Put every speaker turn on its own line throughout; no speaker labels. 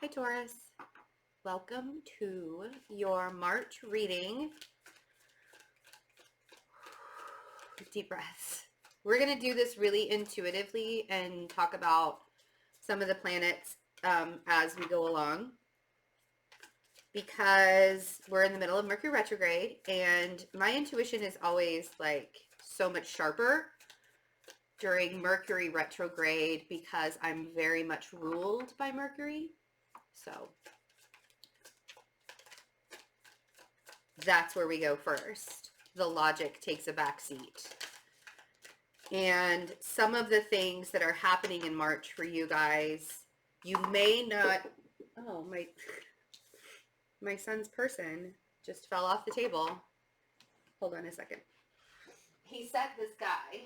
Hi Taurus, welcome to your March reading. Deep breaths. We're going to do this really intuitively and talk about some of the planets as we go along, because we're in the middle of Mercury retrograde and my intuition is always like so much sharper during Mercury retrograde because I'm very much ruled by Mercury. So that's where we go first. The logic takes a back seat. And some of the things that are happening in March for you guys, you may not, oh, my son's person just fell off the table. Hold on a second. He sent this guy.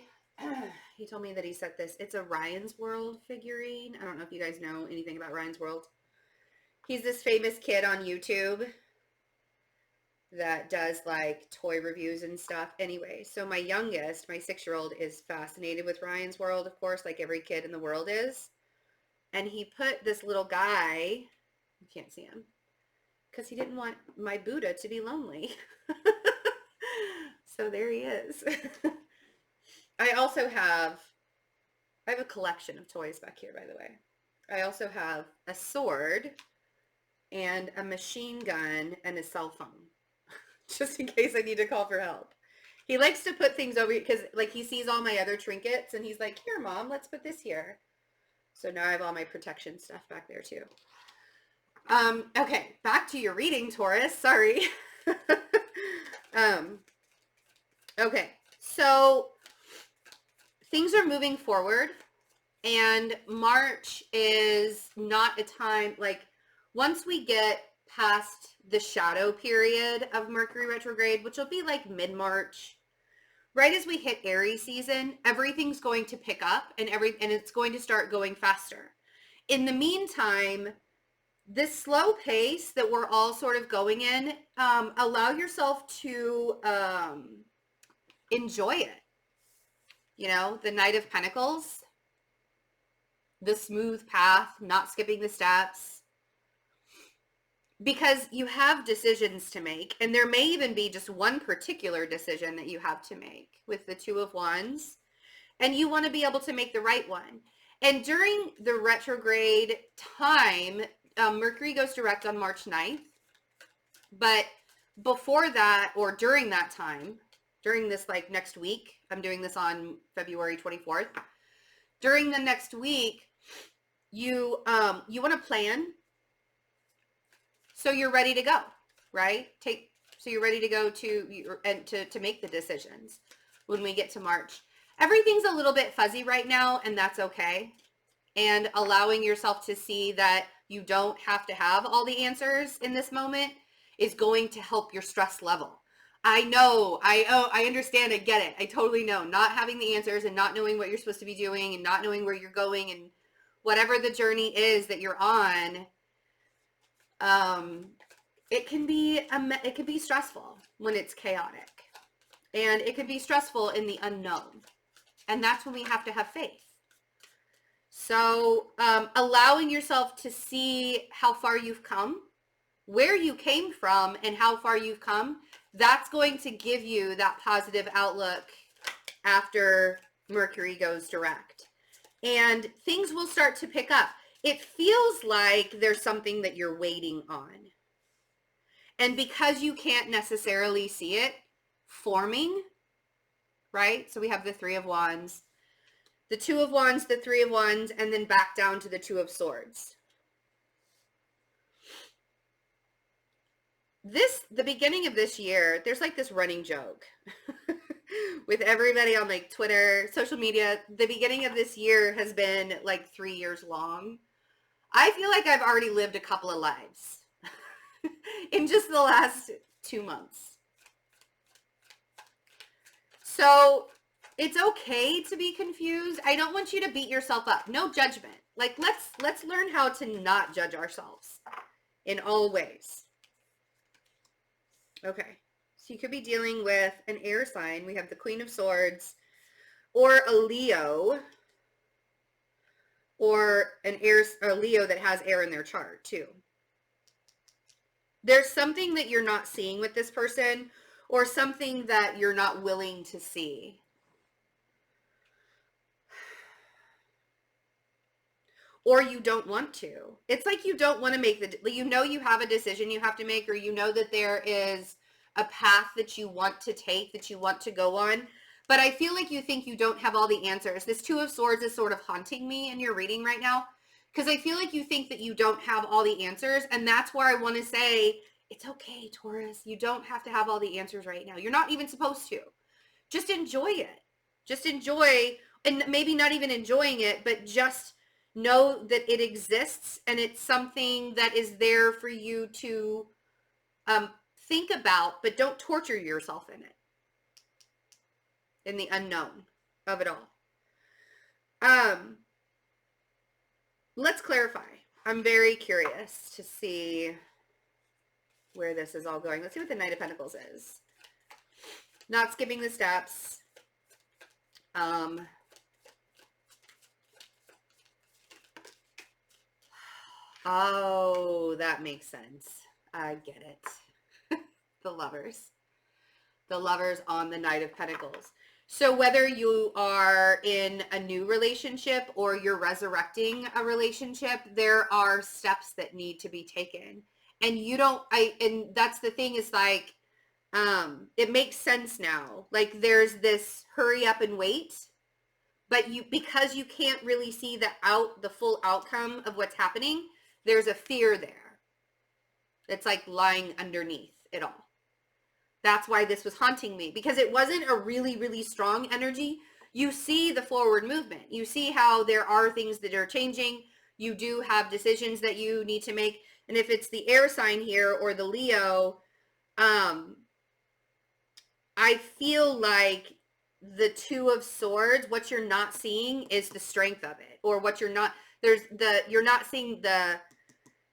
He told me that he sent this. It's a Ryan's World figurine. I don't know if you guys know anything about Ryan's World. He's this famous kid on YouTube that does like toy reviews and stuff. Anyway, so my youngest, my 6-year-old, is fascinated with Ryan's World, of course, like every kid in the world is. And he put this little guy, you can't see him, because he didn't want my Buddha to be lonely. So there he is. I have a collection of toys back here, by the way. I also have a sword and a machine gun and a cell phone, just in case I need to call for help. He likes to put things over because like he sees all my other trinkets and he's like, here, Mom, let's put this here. So now I have all my protection stuff back there too. Okay, back to your reading, Taurus. Sorry. Okay, so things are moving forward and March is not a time, like once we get past the shadow period of Mercury retrograde, which will be like mid-March, right as we hit Aries season, everything's going to pick up and it's going to start going faster. In the meantime, this slow pace that we're all sort of going in, allow yourself to enjoy it. You know, the Knight of Pentacles, the smooth path, not skipping the steps, because you have decisions to make, and there may even be just one particular decision that you have to make with the Two of Wands, and you want to be able to make the right one. And during the retrograde time, Mercury goes direct on March 9th, but before that, or during that time, during this like next week, I'm doing this on February 24th, during the next week, you want to plan so you're ready to go, right? So you're ready to go to make the decisions when we get to March. Everything's a little bit fuzzy right now, and that's okay. And allowing yourself to see that you don't have to have all the answers in this moment is going to help your stress level. I know, I understand, I get it. I totally know. Not having the answers and not knowing what you're supposed to be doing and not knowing where you're going and whatever the journey is that you're on, it can be stressful when it's chaotic, and it can be stressful in the unknown, and that's when we have to have faith. So allowing yourself to see how far you've come, where you came from, and how far you've come, that's going to give you that positive outlook after Mercury goes direct, and things will start to pick up. It feels like there's something that you're waiting on. And because you can't necessarily see it forming, right? So we have the Three of Wands, the Two of Wands, the Three of Wands, and then back down to the Two of Swords. The beginning of this year, there's like this running joke with everybody on like Twitter, social media. The beginning of this year has been like 3 years long. I feel like I've already lived a couple of lives in just the last 2 months. So it's okay to be confused. I don't want you to beat yourself up. No judgment. Like let's learn how to not judge ourselves in all ways. Okay. So you could be dealing with an air sign. We have the Queen of Swords, or a Leo, or an air, a Leo that has air in their chart too. There's something that you're not seeing with this person, or something that you're not willing to see. Or you don't want to. It's like you don't want to make the, you know, you have a decision you have to make, or you know that there is a path that you want to take, that you want to go on. But I feel like you think you don't have all the answers. This Two of Swords is sort of haunting me in your reading right now, because I feel like you think that you don't have all the answers. And that's where I want to say, it's okay, Taurus. You don't have to have all the answers right now. You're not even supposed to. Just enjoy it. Just enjoy, and maybe not even enjoying it, but just know that it exists, and it's something that is there for you to think about, but don't torture yourself in it, in the unknown of it all. Let's clarify. I'm very curious to see where this is all going. Let's see what the Knight of Pentacles is. Not skipping the steps. Oh, that makes sense. I get it. The Lovers. The Lovers on the Knight of Pentacles. So whether you are in a new relationship or you're resurrecting a relationship, there are steps that need to be taken. And you don't, and that's the thing, is like, it makes sense now. Like, there's this hurry up and wait, but because you can't really see the full outcome of what's happening, there's a fear there that's like lying underneath it all. That's why this was haunting me, because it wasn't a really, really strong energy. You see the forward movement. You see how there are things that are changing. You do have decisions that you need to make. And if it's the air sign here or the Leo, I feel like the Two of Swords, what you're not seeing is the strength of it, or what you're not, you're not seeing that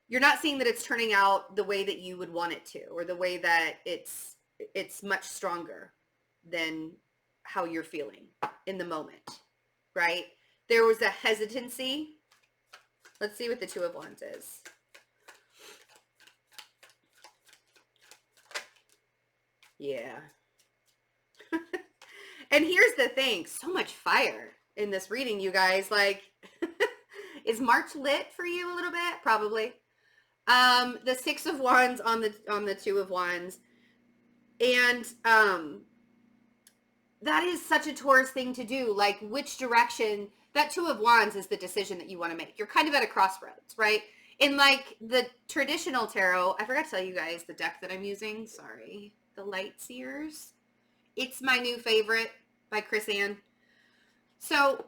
it's turning out the way that you would want it to, or the way that it's much stronger than how you're feeling in the moment, right? There was a hesitancy. Let's see what the Two of Wands is. Yeah. And here's the thing, so much fire in this reading, you guys. Like, is March lit for you a little bit? Probably. The Six of Wands on the Two of Wands. And that is such a Taurus thing to do. Like, which direction? That Two of Wands is the decision that you want to make. You're kind of at a crossroads, right? In like the traditional tarot, I forgot to tell you guys the deck that I'm using. Sorry. The Light Seers. It's my new favorite by Chris Ann. So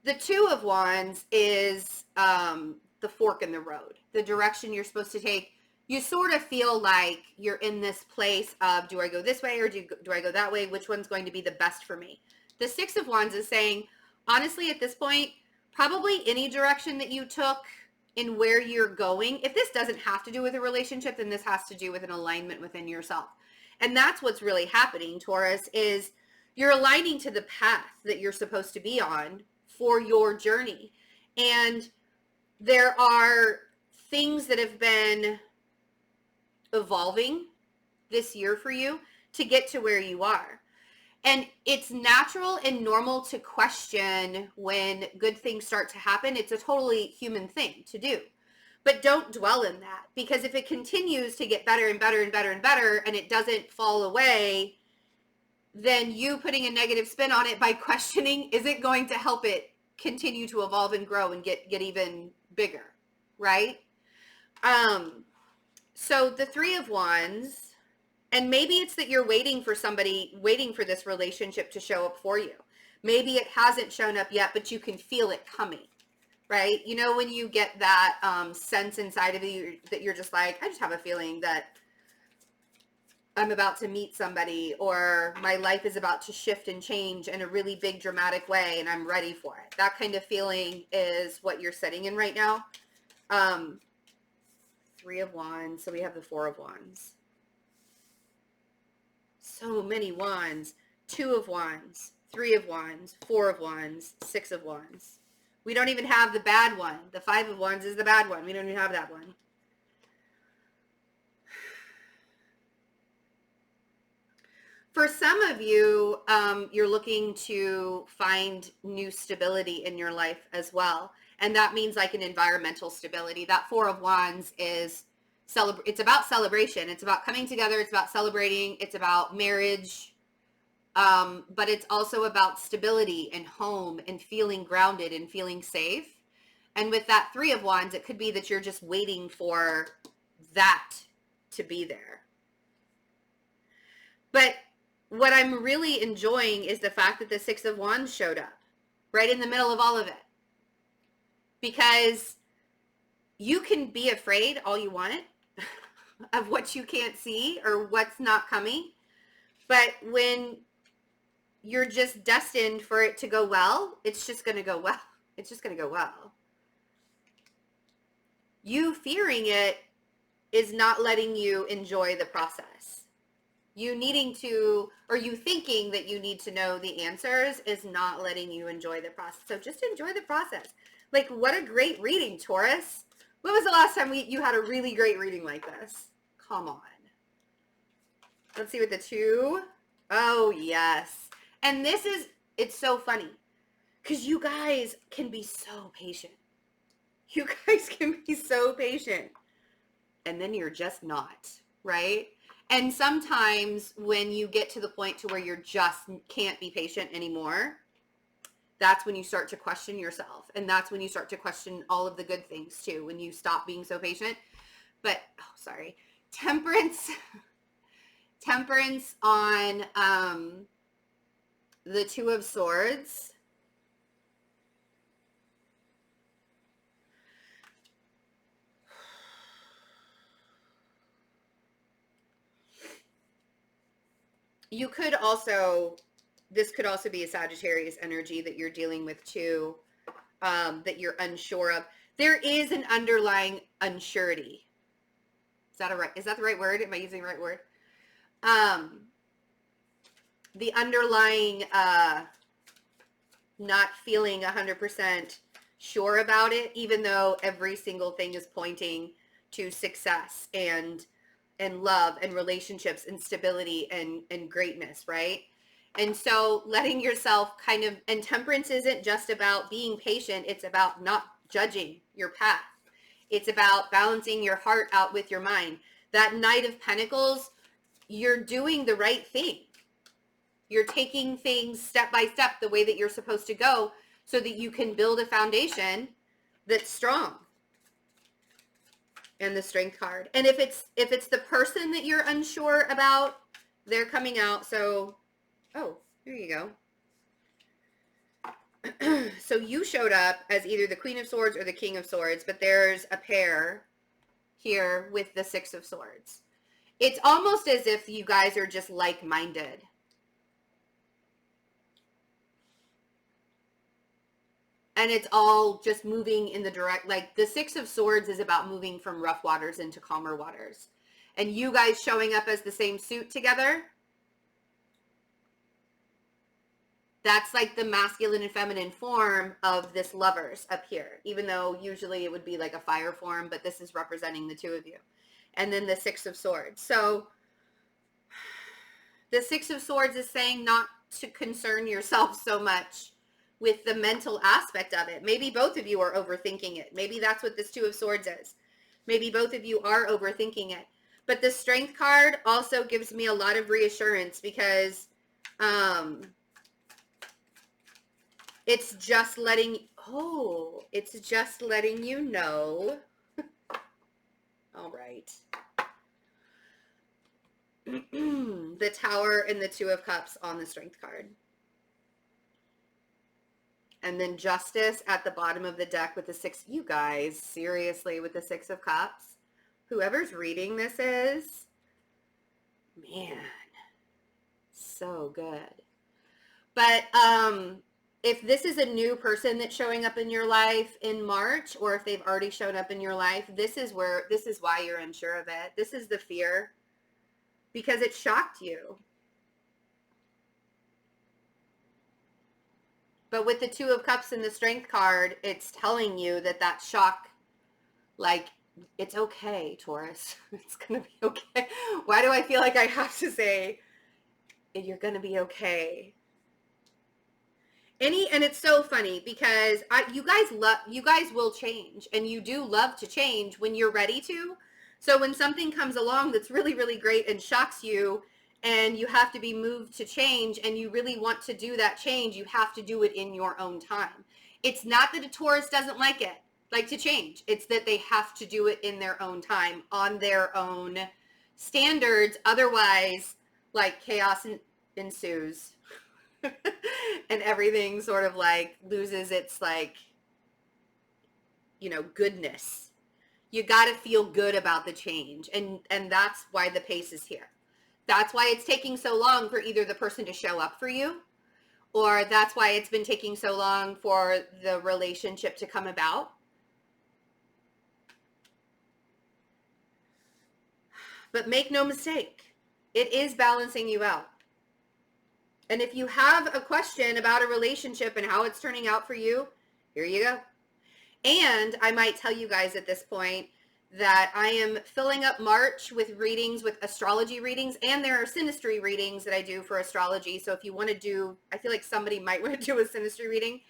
the Two of Wands is the fork in the road, the direction you're supposed to take. You sort of feel like you're in this place of, do I go this way or do I go that way? Which one's going to be the best for me? The Six of Wands is saying, honestly, at this point, probably any direction that you took in where you're going, if this doesn't have to do with a relationship, then this has to do with an alignment within yourself. And that's what's really happening, Taurus, is you're aligning to the path that you're supposed to be on for your journey. And there are things that have been evolving this year for you to get to where you are. And it's natural and normal to question when good things start to happen. It's a totally human thing to do. But don't dwell in that, because if it continues to get better and better and better and better and it doesn't fall away, then you putting a negative spin on it by questioning isn't going to help it continue to evolve and grow and get even bigger, right? So the Three of Wands, and maybe it's that you're waiting for this relationship to show up for you. Maybe it hasn't shown up yet, but you can feel it coming, right? You know, when you get that sense inside of you that you're just like, I just have a feeling that I'm about to meet somebody, or my life is about to shift and change in a really big dramatic way and I'm ready for it. That kind of feeling is what you're sitting in right now. Three of Wands. So we have the Four of Wands. So many Wands. Two of Wands. Three of Wands, Four of Wands, Six of Wands. We don't even have the bad one. The Five of Wands is the bad one. We don't even have that one. For some of you, you're looking to find new stability in your life as well. And that means like an environmental stability. That Four of Wands is, it's about celebration. It's about coming together. It's about celebrating. It's about marriage. But it's also about stability and home and feeling grounded and feeling safe. And with that Three of Wands, it could be that you're just waiting for that to be there. But what I'm really enjoying is the fact that the Six of Wands showed up right in the middle of all of it. Because you can be afraid all you want of what you can't see or what's not coming. But when you're just destined for it to go well, it's just going to go well. It's just going to go well. You fearing it is not letting you enjoy the process. You needing to, or you thinking that you need to know the answers is not letting you enjoy the process. So just enjoy the process. Like, what a great reading, Taurus. When was the last time you had a really great reading like this? Come on. Let's see what the two. Oh, yes. And this is, it's so funny because you guys can be so patient. You guys can be so patient. And then you're just not, right? And sometimes when you get to the point to where you're just can't be patient anymore, that's when you start to question yourself. And that's when you start to question all of the good things too, when you stop being so patient. But, oh, sorry. Temperance on the Two of Swords. You could also, this could also be a Sagittarius energy that you're dealing with too, that you're unsure of. There is an underlying unsurety. Is that the right word? Am I using the right word? The underlying not feeling 100% sure about it, even though every single thing is pointing to success and love and relationships and stability and greatness, right? And so letting yourself kind of, and temperance isn't just about being patient, it's about not judging your path. It's about balancing your heart out with your mind. That Knight of Pentacles, you're doing the right thing. You're taking things step by step the way that you're supposed to go so that you can build a foundation that's strong. And the Strength card. And if it's the person that you're unsure about, they're coming out. So, oh, there you go. So you showed up as either the Queen of Swords or the King of Swords, but there's a pair here with the Six of Swords. It's almost as if you guys are just like-minded. And it's all just moving in the direct, like the Six of Swords is about moving from rough waters into calmer waters. And you guys showing up as the same suit together, that's like the masculine and feminine form of this lovers up here. Even though usually it would be like a fire form, but this is representing the two of you. And then the Six of Swords. So the Six of Swords is saying not to concern yourself so much with the mental aspect of it. Maybe both of you are overthinking it. Maybe that's what this Two of Swords is. Maybe both of you are overthinking it. But the Strength card also gives me a lot of reassurance because it's just letting, it's just letting you know. All right. The Tower and the Two of Cups on the Strength card. And then Justice at the bottom of the deck with the Six. You guys, seriously, with the Six of Cups. Whoever's reading this is, man, so good. But if this is a new person that's showing up in your life in March, or if they've already shown up in your life, this is why you're unsure of it. This is the fear, because it shocked you. But with the Two of Cups and the Strength card, it's telling you that that shock, like, it's okay, Taurus. It's going to be okay. Why do I feel like I have to say, you're going to be okay? And it's so funny because you guys will change, and you do love to change when you're ready to. So when something comes along that's really, really great and shocks you, and you have to be moved to change, and you really want to do that change, you have to do it in your own time. It's not that a Taurus doesn't like to change. It's that they have to do it in their own time, on their own standards. Otherwise, like, chaos ensues. And everything sort of like loses its, like, goodness. You got to feel good about the change. And that's why the pace is here. That's why it's taking so long for either the person to show up for you, or that's why it's been taking so long for the relationship to come about. But make no mistake, it is balancing you out. And if you have a question about a relationship and how it's turning out for you, here you go. And I might tell you guys at this point that I am filling up March with readings, with astrology readings, and there are synastry readings that I do for astrology. So if you want to do, I feel like somebody might want to do a synastry reading.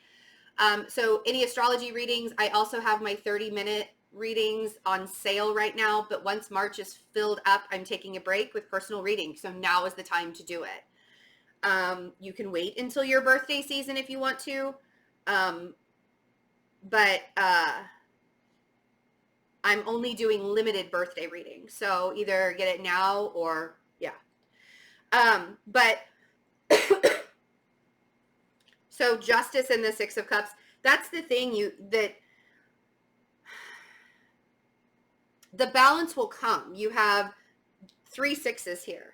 So any astrology readings, I also have my 30-minute readings on sale right now. But once March is filled up, I'm taking a break with personal reading. So now is the time to do it. You can wait until your birthday season if you want to. But I'm only doing limited birthday readings. So either get it now or, yeah. But so Justice and the Six of Cups, that's the thing that the balance will come. You have 3 sixes here.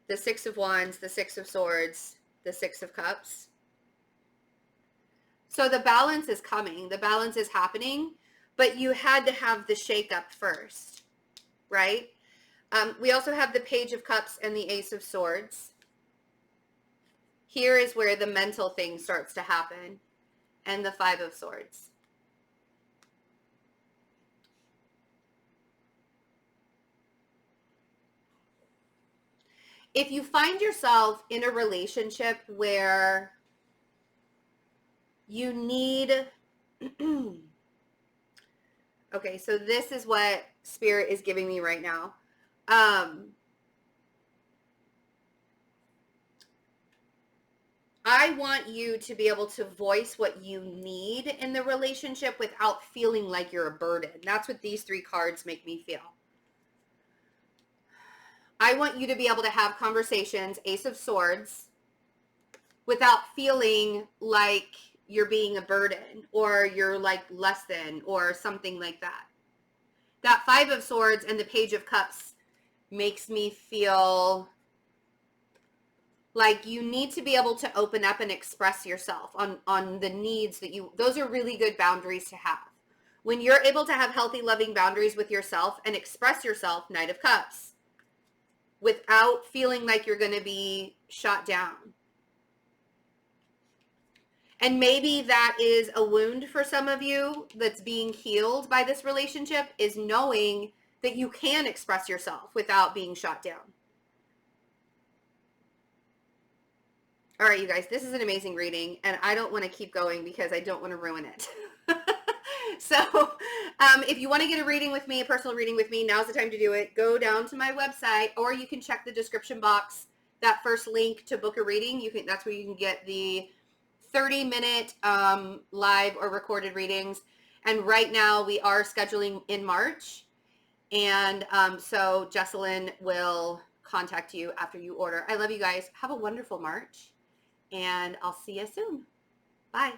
The Six of Wands, the Six of Swords, the Six of Cups. So the balance is coming. The balance is happening, but you had to have the shakeup first, right? We also have the Page of Cups and the Ace of Swords. Here is where the mental thing starts to happen, and the Five of Swords. If you find yourself in a relationship where you need, okay, so this is what Spirit is giving me right now. I want you to be able to voice what you need in the relationship without feeling like you're a burden. That's what these 3 cards make me feel. I want you to be able to have conversations, Ace of Swords, without feeling like you're being a burden or you're like less than or something like that. That Five of Swords and the Page of Cups makes me feel like you need to be able to open up and express yourself on the needs that those are really good boundaries to have. When you're able to have healthy, loving boundaries with yourself and express yourself, Knight of Cups, without feeling like you're going to be shot down. And maybe that is a wound for some of you that's being healed by this relationship, is knowing that you can express yourself without being shot down. All right, you guys, this is an amazing reading, and I don't want to keep going because I don't want to ruin it. So if you want to get a reading with me, a personal reading with me, now's the time to do it. Go down to my website, or you can check the description box, that first link to book a reading. That's where you can get the 30-minute live or recorded readings. And right now we are scheduling in March. And so Jessalyn will contact you after you order. I love you guys. Have a wonderful March, and I'll see you soon. Bye.